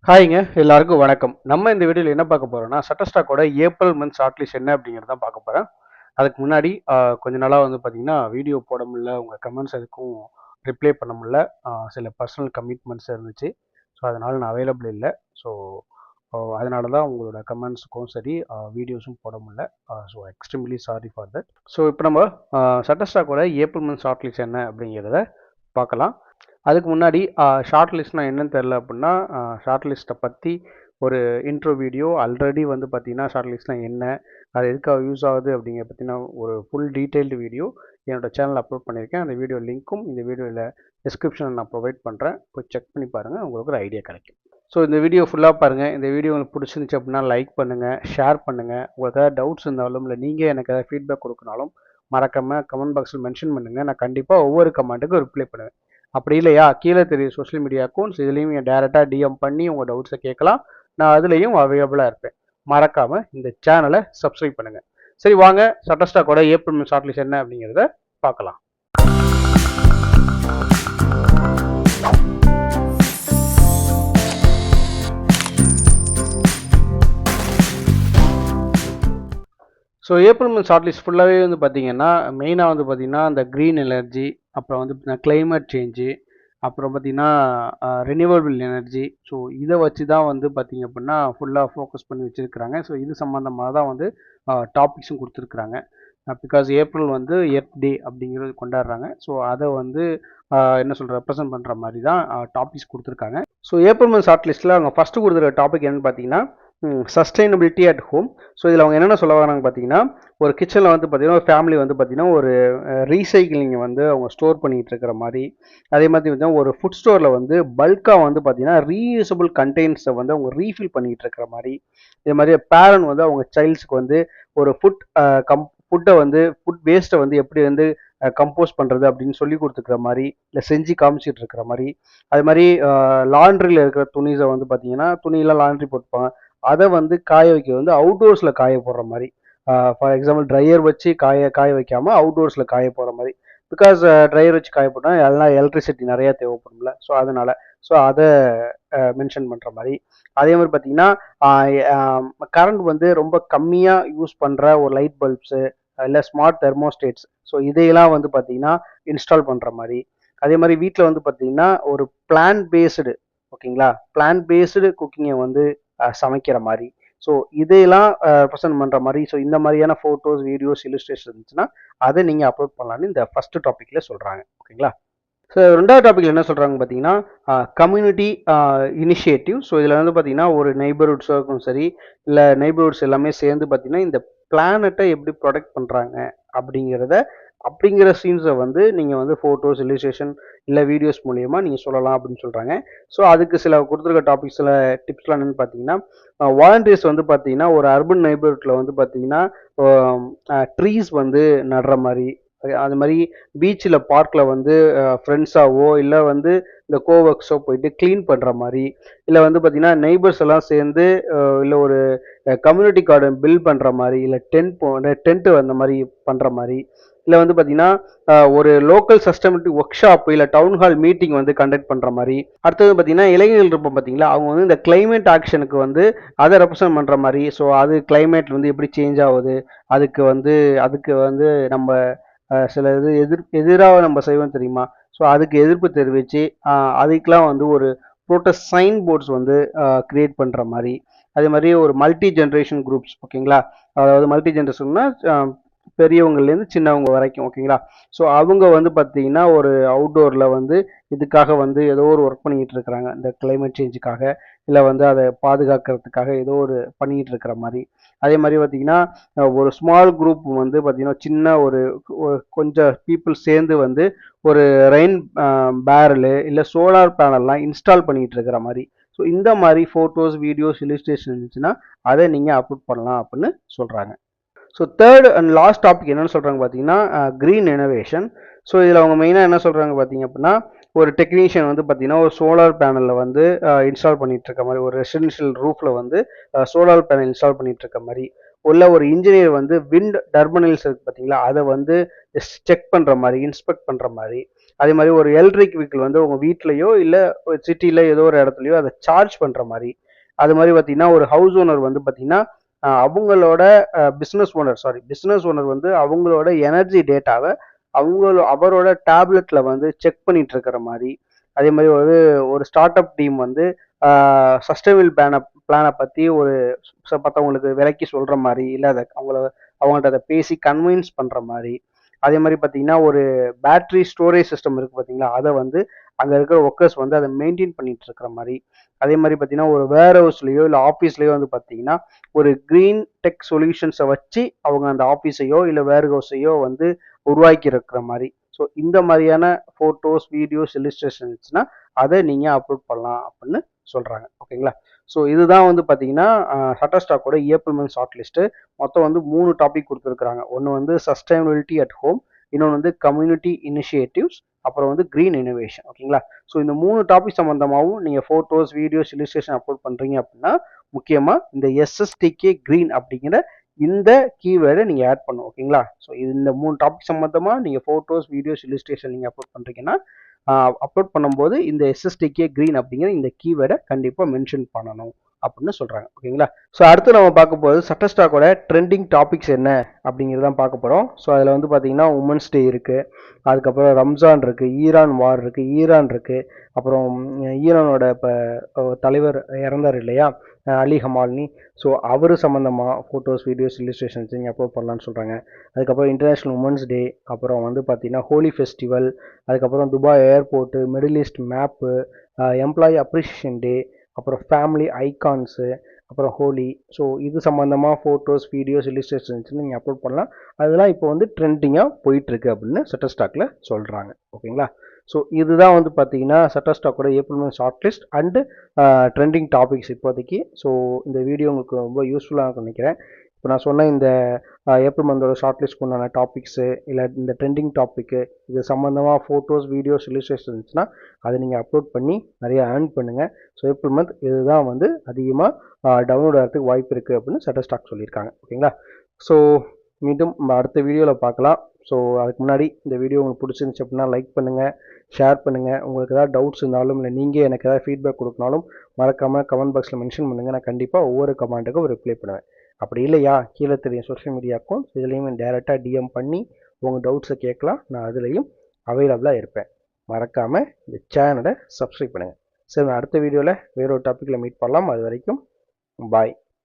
ஹாய்ங்க எல்லாருக்கும் வணக்கம். நம்ம இந்த வீடியோல என்ன பார்க்க போறோம்னா, Shutterstock-ஓட ஏப்ரல் மந்த் ஷார்ட் லிஸ்ட் என்ன அப்படிங்கிறத தான் பார்க்க போறேன். அதுக்கு முன்னாடி கொஞ்ச நாளா வந்து பார்த்தீங்கன்னா, வீடியோ போட முடியல. உங்க கமெண்ட்ஸ் எதுக்கும் ரிப்ளை பண்ண முடியல. சில பர்சனல் கமிட்மெண்ட்ஸ் இருந்துச்சு. ஸோ, அதனால நான் அவைலபிள் இல்ல. ஸோ, அதனால தான் உங்களோட கமெண்ட்ஸுக்கும் சரி, வீடியோஸும் போட முடியல. So, extremely sorry for that. So, இப்போ நம்ம Shutterstock-ஓட ஏப்ரல் மந்த் ஷார்ட் லிஸ்ட் என்ன அப்படிங்கிறத பார்க்கலாம். அதுக்கு முன்னாடி ஷார்ட் லிஸ்ட்னா என்னன்னு தெரில அப்படின்னா, ஷார்ட் லிஸ்ட்டை பற்றி ஒரு இன்ட்ரோ வீடியோ ஆல்ரெடி வந்து பார்த்தீங்கன்னா, ஷார்ட் லிஸ்ட்னா என்ன, அது எதுக்காக யூஸ் ஆகுது அப்படிங்கிற பற்றின ஒரு ஃபுல் டீட்டெயில்டு வீடியோ என்னோட சேனல் அப்லோட் பண்ணியிருக்கேன். அந்த வீடியோ லிங்க்கும் இந்த வீடியோவில் டிஸ்கிரிப்ஷனில் நான் ப்ரொவைட் பண்ணுறேன். போய் செக் பண்ணி பாருங்கள், உங்களுக்கு ஒரு ஐடியா கிடைக்கும். ஸோ இந்த வீடியோ ஃபுல்லாக பாருங்கள். இந்த வீடியோ உங்களுக்கு பிடிச்சிருந்துச்சு அப்படின்னா லைக் பண்ணுங்கள், ஷேர் பண்ணுங்கள். உங்களுக்கு ஏதாவது டவுட்ஸ் இருந்தாலும் இல்லை நீங்கள் எனக்கு ஏதாவது ஃபீட்பேக் கொடுக்கனாலும் மறக்காமல் கமெண்ட் பாக்ஸில் மென்ஷன் பண்ணுங்கள். நான் கண்டிப்பாக ஒவ்வொரு கமெண்ட்டுக்கும் ரிப்ளை பண்ணுவேன். அப்படி இல்லையா, கீழே தெரிய சோஷியல் மீடியா அக்கௌண்ட்ஸ் இதுலேயும் நீங்கள் டேரெக்டாக டிஎம் பண்ணி உங்கள் டவுட்ஸை கேட்கலாம். நான் அதுலேயும் அவைலபிளாக இருப்பேன். மறக்காமல் இந்த சேனலை சப்ஸ்கிரைப் பண்ணுங்கள். சரி வாங்க, Shutterstock-ஓட ஏப்ரல் மந்த் ஷார்ட் லிஸ்ட் என்ன அப்படிங்கிறத பார்க்கலாம். So April month short list ஃபுல்லாகவே வந்து பார்த்தீங்கன்னா, மெயினாக வந்து பார்த்தீங்கன்னா, அந்த க்ரீன் எனர்ஜி, அப்புறம் வந்து பார்த்தீங்கன்னா கிளைமேட் சேஞ்சு, அப்புறம் பார்த்தீங்கன்னா ரினியூவபிள் எனர்ஜி. ஸோ இதை வச்சு தான் வந்து பார்த்தீங்க அப்படின்னா ஃபுல்லாக ஃபோக்கஸ் பண்ணி வச்சுருக்கிறாங்க. ஸோ இது சம்மந்தமாக தான் வந்து டாபிக்ஸும் கொடுத்துருக்குறாங்க. பிகாஸ் ஏப்ரல் வந்து எர்த் டே அப்படிங்கிறது கொண்டாடுறாங்க. ஸோ அதை வந்து என்ன சொல்கிற ரெப்ரசன்ட் பண்ணுற மாதிரி தான் டாபிக்ஸ் கொடுத்துருக்காங்க. ஸோ ஏப்ரல் மந்த் ஷார்ட் லிஸ்ட்டில் அவங்க ஃபஸ்ட்டு கொடுத்துருக்க டாபிக் என்னென்னு பார்த்தீங்கன்னா, சஸ்டைனபிலிட்டி அட் ஹோம். ஸோ இதில் அவங்க என்னென்ன சொல்ல வராங்க பார்த்தீங்கன்னா, ஒரு கிச்சனில் வந்து பார்த்தீங்கன்னா ஒரு ஃபேமிலி வந்து பார்த்தீங்கன்னா ஒரு ரீசைக்கிளிங்கை வந்து அவங்க ஸ்டோர் பண்ணிகிட்டு இருக்கிற மாதிரி, அதே மாதிரி பார்த்தீங்கன்னா ஒரு ஃபுட் ஸ்டோரில் வந்து பல்காக வந்து பார்த்தீங்கன்னா ரீயூசபிள் கண்டெய்னர்ஸை வந்து அவங்க ரீஃபில் பண்ணிகிட்டு இருக்கிற மாதிரி, இதே மாதிரி பேரண்ட் வந்து அவங்க சைல்ட்ஸுக்கு வந்து ஒரு ஃபுட் வேஸ்ட்டை வந்து எப்படி வந்து கம்போஸ் பண்ணுறது அப்படின்னு சொல்லி கொடுத்துக்கிற மாதிரி, இல்லை செஞ்சு காமிச்சிட்டு இருக்கிற மாதிரி, அது மாதிரி லாண்ட்ரியில் இருக்கிற துணிஸை வந்து பார்த்தீங்கன்னா துணியெல்லாம் லாண்ட்ரி போட்டுப்பாங்க, அதை வந்து காய வைக்க வந்து அவுட்டோர்ஸில் காய போடுற மாதிரி. ஃபார் எக்ஸாம்பிள் ட்ரையர் வச்சு காய வைக்காமல் அவுட்டோர்ஸில் காய போடுற மாதிரி. பிகாஸ் ட்ரையர் வச்சு காய போட்டால் எல்லாம் எலக்ட்ரிசிட்டி நிறையா தேவைப்படும்ல. ஸோ அதனால் அதை மென்ஷன் பண்ணுற மாதிரி. அதே மாதிரி பார்த்தீங்கன்னா கரண்ட் வந்து ரொம்ப கம்மியாக யூஸ் பண்ணுற ஒரு லைட் பல்ப்ஸு, இல்லை ஸ்மார்ட் தெர்மோஸ்டேட்ஸ், ஸோ இதையெல்லாம் வந்து பார்த்தீங்கன்னா இன்ஸ்டால் பண்ணுற மாதிரி. அதே மாதிரி வீட்டில் வந்து பார்த்தீங்கன்னா ஒரு பிளான் பேஸ்டு, ஓகேங்களா, பிளான் பேஸ்டு குக்கிங்கை வந்து சமைக்கிற மாதிரி. ஸோ இதையெல்லாம் ப்ரெசென்ட் பண்ணுற மாதிரி. ஸோ இந்த மாதிரியான ஃபோட்டோஸ், வீடியோஸ், இல்லுஸ்ட்ரேஷன் இருந்துச்சுன்னா அதை நீங்கள் அப்லோட் பண்ணலான்னு இந்த ஃபஸ்ட்டு டாப்பிக்கில் சொல்கிறாங்க. ஓகேங்களா. ஸோ ரெண்டாவது டாப்பிக்கில் என்ன சொல்கிறாங்க பார்த்தீங்கன்னா, கம்யூனிட்டி இனிஷியேட்டிவ். ஸோ இதில் வந்து பார்த்தீங்கன்னா ஒரு நெய்பர்ஹுட்ஸும் சரி, இல்லை நெய்பர்ஹுட்ஸ் எல்லாமே சேர்ந்து பார்த்தீங்கன்னா இந்த பிளானட்டை எப்படி ப்ரொடெக்ட் பண்ணுறாங்க அப்படிங்கிற சீன்ஸை வந்து நீங்கள் வந்து ஃபோட்டோஸ், இல்லுஸ்ட்ரேஷன் இல்லை வீடியோஸ் மூலியமா நீங்கள் சொல்லலாம் அப்படின்னு சொல்கிறாங்க. ஸோ அதுக்கு சில கொடுத்துருக்க டாபிக்ஸில் டிப்ஸ்லாம் என்னென்னு பார்த்தீங்கன்னா, வாலண்டியர்ஸ் வந்து பார்த்தீங்கன்னா ஒரு அர்பன் நெய்பர்ஹுட்டில் வந்து பார்த்தீங்கன்னா ட்ரீஸ் வந்து நடுற மாதிரி, அது மாதிரி பீச்சில் பார்க்கில் வந்து ஃப்ரெண்ட்ஸாவோ இல்லை வந்து இந்த கோவர்க்ஸோ போயிட்டு க்ளீன் பண்ணுற மாதிரி, இல்லை வந்து பார்த்தீங்கன்னா நெய்பர்ஸ் எல்லாம் சேர்ந்து இல்லை ஒரு கம்யூனிட்டி கார்டன் பில்ட் பண்ணுற மாதிரி, இல்லை டென்ட்டு அந்த மாதிரி பண்ணுற மாதிரி, இல்லை வந்து பார்த்தீங்கன்னா ஒரு லோக்கல் சஸ்டைனபிலிட்டி ஒர்க் ஷாப் இல்லை டவுன் ஹால் மீட்டிங் வந்து கண்டக்ட் பண்ணுற மாதிரி. அடுத்தது பார்த்தீங்கன்னா இளைஞர்கள் இருப்போம் பார்த்தீங்களா, அவங்க வந்து இந்த கிளைமேட் ஆக்ஷனுக்கு வந்து அதை ரெப்ரசன்ட் பண்ணுற மாதிரி. ஸோ அது கிளைமேட் வந்து எப்படி சேஞ்ச் ஆகுது, அதுக்கு வந்து நம்ம சில எதிராக நம்ம செய்வோம் தெரியுமா. ஸோ அதுக்கு எதிர்ப்பு தெரிவித்து அதுக்கெலாம் வந்து ஒரு ப்ரோட்டஸ்ட் சைன் போர்ட்ஸ் வந்து கிரியேட் பண்ணுற மாதிரி. அதே மாதிரி ஒரு மல்டி ஜென்ரேஷன் குரூப்ஸ், ஓகேங்களா, அதாவது மல்டி ஜென்ரேஷன்னா பெரியவங்கலேருந்து சின்னவங்க வரைக்கும், ஓகேங்களா. ஸோ அவங்க வந்து பார்த்தீங்கன்னா ஒரு அவுட்டோரில் வந்து இதுக்காக வந்து ஏதோ ஒரு ஒர்க் பண்ணிக்கிட்டு இருக்கிறாங்க, இந்த கிளைமேட் சேஞ்சுக்காக, இல்லை வந்து அதை பாதுகாக்கிறதுக்காக ஏதோ ஒரு பண்ணிக்கிட்டு இருக்கிற மாதிரி. அதே மாதிரி பார்த்தீங்கன்னா ஒரு ஸ்மால் குரூப் வந்து பார்த்தீங்கன்னா சின்ன ஒரு கொஞ்சம் பீப்புள் சேர்ந்து வந்து ஒரு ரெயின் பேரலு இல்லை சோலார் பேனல்லாம் இன்ஸ்டால் பண்ணிக்கிட்டு இருக்கிற மாதிரி. ஸோ இந்த மாதிரி ஃபோட்டோஸ், வீடியோஸ், இல்லுஸ்ட்ரேஷன் இருந்துச்சுன்னா அதை நீங்கள் அப்லோட் பண்ணலாம் அப்படின்னு சொல்கிறாங்க. So third and last topic என்னென்னு சொல்கிறாங்க பார்த்தீங்கன்னா க்ரீன் இனோவேஷன். ஸோ இதில் அவங்க மெயினாக என்ன சொல்கிறாங்க பார்த்தீங்க அப்படின்னா, ஒரு டெக்னீஷியன் வந்து பார்த்தீங்கன்னா ஒரு சோலார் பேனலில் வந்து இன்ஸ்டால் பண்ணிகிட்டு இருக்க மாதிரி, ஒரு ரெசிடென்ஷியல் ரூஃபில் வந்து சோலார் பேனல் இன்ஸ்டால் பண்ணிகிட்டு இருக்க மாதிரி, உள்ள ஒரு இன்ஜினியர் வந்து விண்ட் டர்பைன்ஸ் இருக்குது பார்த்தீங்களா, அதை வந்து செக் பண்ணுற மாதிரி, இன்ஸ்பெக்ட் பண்ணுற மாதிரி. அதே மாதிரி ஒரு எலக்ட்ரிக் வெஹிக்கிள் வந்து உங்கள் வீட்லேயோ இல்லை சிட்டியில் ஏதோ ஒரு இடத்துலையோ அதை சார்ஜ் பண்ணுற மாதிரி. அது மாதிரி பார்த்தீங்கன்னா ஒரு ஹவுஸ் ஓனர் வந்து பார்த்தீங்கன்னா அவங்களோட பிஸ்னஸ் ஓனர் வந்து அவங்களோட எனர்ஜி டேட்டாவை அவரோட டேப்லெட்ல வந்து செக் பண்ணிட்டு இருக்கிற மாதிரி. அதே மாதிரி ஒரு ஸ்டார்ட் அப் டீம் வந்து சஸ்டைனபிள் பிளானை பற்றி மற்றவங்களுக்கு விலைக்கு சொல்கிற மாதிரி, இல்லை அவங்கள்ட்ட அதை பேசி கன்வின்ஸ் பண்ணுற மாதிரி. அதே மாதிரி பார்த்தீங்கன்னா ஒரு பேட்டரி ஸ்டோரேஜ் சிஸ்டம் இருக்குது பார்த்தீங்களா, அதை வந்து அங்கே இருக்கிற ஒர்க்கர்ஸ் வந்து அதை மெயின்டைன் பண்ணிட்டு இருக்கிற மாதிரி. அதே மாதிரி பார்த்தீங்கன்னா ஒரு வேர் ஹவுஸ்லேயோ இல்லை ஆஃபீஸ்லேயோ வந்து பார்த்தீங்கன்னா ஒரு க்ரீன் டெக் சொல்யூஷன்ஸை வச்சு அவங்க அந்த ஆஃபீஸையோ இல்லை வேர் ஹவுஸையோ வந்து உருவாக்கி இருக்கிற மாதிரி. ஸோ இந்த மாதிரியான ஃபோட்டோஸ், வீடியோஸ், இல்லுஸ்ட்ரேஷன்ஸ்னால் அதை நீங்கள் அப்லோட் பண்ணலாம் அப்படின்னு சொல்கிறாங்க. ஓகேங்களா? ஸோ இதுதான் வந்து பார்த்தீங்கன்னா ஷட்டர்ஸ்டாக்கோட ஏப்ரல் மந்த் ஷார்ட் லிஸ்ட்டு. மொத்தம் வந்து 3 டாபிக் கொடுத்துருக்குறாங்க. ஒன்று வந்து சஸ்டைனபிலிட்டி அட் ஹோம், இன்னொன்று வந்து கம்யூனிட்டி இனிஷியேட்டிவ்ஸ், அப்புறம் வந்து க்ரீன் இனோவேஷன். ஓகேங்களா? ஸோ இந்த 3 டாபிக் சம்மந்தமாகவும் நீங்கள் ஃபோட்டோஸ், வீடியோஸ், இல்லுஸ்ட்ரேஷன் அப்லோட் பண்ணுறீங்க அப்படின்னா முக்கியமாக இந்த SSTK க்ரீன் அப்படிங்கிற இந்த கீவேர்டை நீங்கள் ஆட் பண்ணணும். ஓகேங்களா? ஸோ இந்த 3 டாபிக் சம்மந்தமாக நீங்கள் ஃபோட்டோஸ், வீடியோஸ், இல்லுஸ்ட்ரேஷன் நீங்கள் அப்லோட் பண்ணுறீங்கன்னா அப்லோட் பண்ணும்போது இந்த SSTK க்ரீன் அப்படிங்கிற இந்த கீவேர்டை கண்டிப்பாக மென்ஷன் பண்ணணும் அப்படின்னு சொல்கிறாங்க. ஓகேங்களா? ஸோ அடுத்து நம்ம பார்க்க போகிறது ஷட்டர்ஸ்டாக்கோட ட்ரெண்டிங் டாபிக்ஸ் என்ன அப்படிங்கிறதான் பார்க்க போகிறோம். ஸோ அதில் வந்து பார்த்தீங்கன்னா உமன்ஸ் டே இருக்குது, அதுக்கப்புறம் ரம்ஜான் இருக்குது, ஈரான் வார் இருக்குது, ஈரான் இருக்குது, அப்புறம் ஈரானோட இப்போ தலைவர் இறந்தார் இல்லையா, அலி ஹமால்னி. ஸோ அவர் சம்மந்தமாக ஃபோட்டோஸ், வீடியோஸ், இல்லுஸ்ட்ரேஷன்ஸ் நீங்கள் அப்லோட் பண்ணலான்னு சொல்கிறாங்க. அதுக்கப்புறம் இன்டர்நேஷ்னல் உமன்ஸ் டே, அப்புறம் வந்து பார்த்தீங்கன்னா ஹோலி ஃபெஸ்டிவல், அதுக்கப்புறம் Dubai airport, middle east map, employee appreciation day, அப்புறம் ஃபேமிலி ஐகான்ஸு, அப்புறம் ஹோலி. ஸோ இது சம்மந்தமாக ஃபோட்டோஸ், வீடியோஸ், இல்லுஸ்ட்ரேஷன்ஸ் நீங்கள் அப்லோட் பண்ணலாம். அதெல்லாம் இப்போ வந்து ட்ரெண்டிங்காக போயிட்டுருக்கு அப்படின்னு ஷட்டர்ஸ்டாக்கில் சொல்கிறாங்க. ஓகேங்களா? ஸோ இதுதான் வந்து பார்த்தீங்கன்னா ஷட்டர்ஸ்டாக்கோட April month short list and trending topics இப்போதைக்கு. ஸோ இந்த வீடியோ உங்களுக்கு ரொம்ப யூஸ்ஃபுல்லாக நினைக்கிறேன். இப்போ நான் சொன்ன இந்த ஏப்ரல் மந்தோட ஷார்ட் லிஸ்ட்க்கு உண்டான டாபிக்ஸு, இல்லை இந்த ட்ரெண்டிங் டாப்பிக்கு, இது சம்மந்தமாக ஃபோட்டோஸ், வீடியோஸ், இல்லுஸ்ட்ரேஷன்ஸ்னால் அதை நீங்கள் அப்லோட் பண்ணி நிறையா ஏர்ன் பண்ணுங்கள். ஸோ ஏப்ரல் மந்த் இதுதான் வந்து அதிகமாக டவுன்லோட் ஆகிறதுக்கு வாய்ப்பு இருக்குது அப்படின்னு ஷட்டர்ஸ்டாக் சொல்லியிருக்காங்க. ஓகேங்களா? ஸோ மீண்டும் அடுத்த வீடியோவில் பார்க்கலாம். ஸோ அதுக்கு முன்னாடி இந்த வீடியோ உங்களுக்கு பிடிச்சிருந்துச்சு அப்படின்னா லைக் பண்ணுங்கள், ஷேர் பண்ணுங்கள். உங்களுக்கு ஏதாவது டவுட்ஸ் இருந்தாலும், இல்லை நீங்கள் எனக்கு ஏதாவது ஃபீட்பேக் கொடுக்கனாலும் மறக்காமல் கமெண்ட் பாக்ஸில் மென்ஷன் பண்ணுங்கள். நான் கண்டிப்பாக ஒவ்வொரு கமெண்ட்டுக்கும் ரிப்ளை பண்ணுவேன். அப்படி இல்லையா, கீழே தெரியும் சோஷியல் மீடியா அக்கௌண்ட், இதுலேயும் டேரெக்டாக டிஎம் பண்ணி உங்கள் டவுட்ஸை கேட்கலாம். நான் அதுலேயும் அவைலபிளாக இருப்பேன். மறக்காமல் இந்த சேனலை சப்ஸ்கிரைப் பண்ணுங்கள். சரி, நான் அடுத்த வீடியோவில் வேற ஒரு டாப்பிக்கில் மீட் பண்ணலாம். அது வரைக்கும் பாய்.